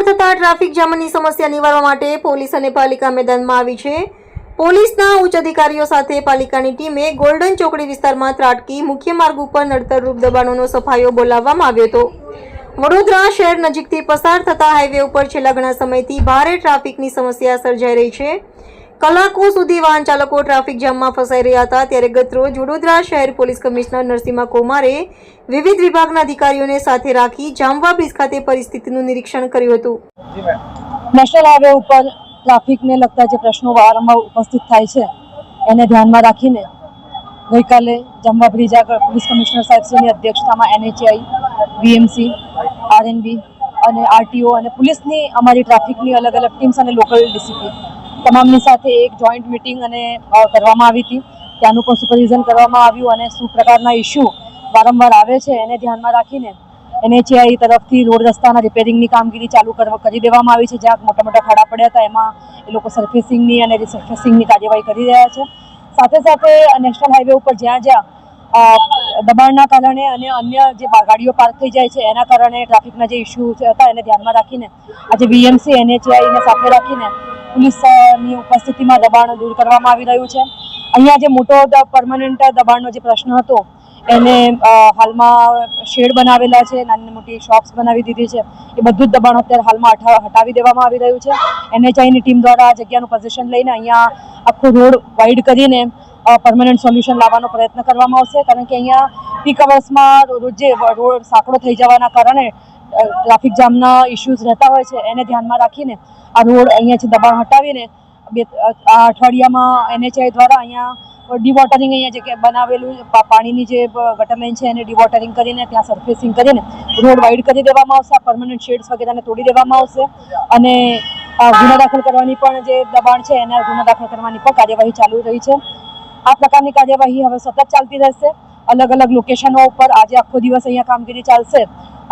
વારંવાર થતા ટ્રાફિક જામની સમસ્યા નિવારવા માટે પોલીસ અને પાલિકા મેદાનમાં આવી છે। પોલીસના ઉચ્ચ અધિકારીઓ સાથે પાલિકાની ટીમે ગોલ્ડન ચોકડી વિસ્તારમાં ત્રાટકી મુખ્ય માર્ગ ઉપર નડતરરૂપ દબાણોનો સફાયો બોલાવવામાં આવ્યો હતો। વડોદરા શહેર નજીકથી પસાર થતા હાઈવે ઉપર છેલ્લા ઘણા સમયથી ભારે ટ્રાફિકની સમસ્યા સર્જાઈ રહી છે। કલાકો સુધી વાહન ચાલકો ટ્રાફિક જામમાં ફસાઈ રહ્યા હતા। ત્યારે ગતરોજ વડોદરા શહેર પોલીસ કમિશનર નરસિંહ કુમારે વિવિધ વિભાગના અધિકારીઓને સાથે રાખી જામવા બ્રિજ ખાતે પરિસ્થિતિનું નિરીક્ષણ કર્યું હતું। નેશનલ હાઈવે ઉપર ટ્રાફિકને લગતા જે પ્રશ્નો વારંવાર ઉપસ્થિત થાય છે એને ધ્યાનમાં રાખીને ગઈકાલે જામવા બ્રિજ આગળ પોલીસ કમિશનર સાહેબશ્રીની અધ્યક્ષતામાં NHAI, BMC, RNB અને RTO અને પોલીસની અમારી ટ્રાફિકની અલગ અલગ ટીમ્સ અને લોકલ ડીસીપી તમામની સાથે એક જોઈન્ટ મિટિંગ અને કરવામાં આવી હતી। ત્યાંનું પણ સુપરવિઝન કરવામાં આવ્યું અને શું પ્રકારના ઇસ્યુ વારંવાર આવે છે એને ધ્યાનમાં રાખીને NHAI તરફથી રોડ રસ્તાના રિપેરિંગની કામગીરી ચાલુ કરી દેવામાં આવી છે। જ્યાં મોટા મોટા ખાડા પડ્યા હતા એમાં એ લોકો સરફેસિંગની અને રિસર્ફેસિંગની કાર્યવાહી કરી રહ્યા છે। સાથે સાથે નેશનલ હાઈવે ઉપર જ્યાં જ્યાં દબાણના કારણે અને અન્ય જે ગાડીઓ પાર્ક થઈ જાય છે એના કારણે ટ્રાફિકના જે ઇસ્યુ હતા એને ધ્યાનમાં રાખીને આજે BMC NHAIને સાથે રાખીને પોલીસની ઉપસ્થિતિમાં દબાણ દૂર કરવામાં આવી રહ્યું છે। અહીંયા જે મોટો પરમનન્ટ દબાણનો જે પ્રશ્ન હતો એને હાલમાં શેડ બનાવેલા છે, નાની મોટી શોપ્સ બનાવી દીધી છે, એ બધું જ દબાણ અત્યારે હાલમાં હટાવી દેવામાં આવી રહ્યું છે। NHAIની ટીમ દ્વારા આ જગ્યાનું પોઝિશન લઈને અહીંયા આખો રોડ વાઇડ કરીને પરમનન્ટ સોલ્યુશન લાવવાનો પ્રયત્ન કરવામાં આવશે। કારણ કે અહીંયા પીક અવર્સમાં રોજે રોડ સાંકડો થઈ જવાના કારણે ટ્રાફિક જામના ઇસ્યુઝ રહેતા હોય છે એને ધ્યાનમાં રાખીને આ રોડ અહીંયાથી દબાણ હટાવીને આ અઠવાડિયામાં NHAI દ્વારા અહીંયા ડિવોટરિંગ અહીંયા જે બનાવેલું પાણીની જે ગટર લાઈન છે એને ડિવોટરિંગ કરીને ત્યાં સરફેસિંગ કરીને રોડ વાઇડ કરી દેવામાં આવશે। આ પરમનન્ટ શેડ્સ વગેરેને તોડી દેવામાં આવશે અને ગુનો દાખલ કરવાની પણ જે દબાણ છે એને ગુનો દાખલ કરવાની પણ કાર્યવાહી ચાલુ રહી છે। આ પ્રકારની કાર્યવાહી હવે સતત ચાલતી રહેશે। અલગ અલગ લોકેશનો ઉપર આજે આખો દિવસ અહીંયા કામગીરી ચાલશે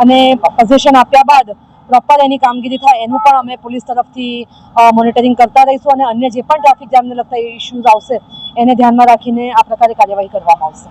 અને પોઝિશન આપ્યા બાદ પ્રોપર એની કામગીરી થાય એનું પણ અમે પોલીસ તરફથી મોનિટરિંગ કરતા રહીશું અને અન્ય જે પણ ટ્રાફિક જામને લગતા ઇસ્યુઝ આવશે એને ધ્યાનમાં રાખીને આ પ્રકારે કાર્યવાહી કરવામાં આવશે।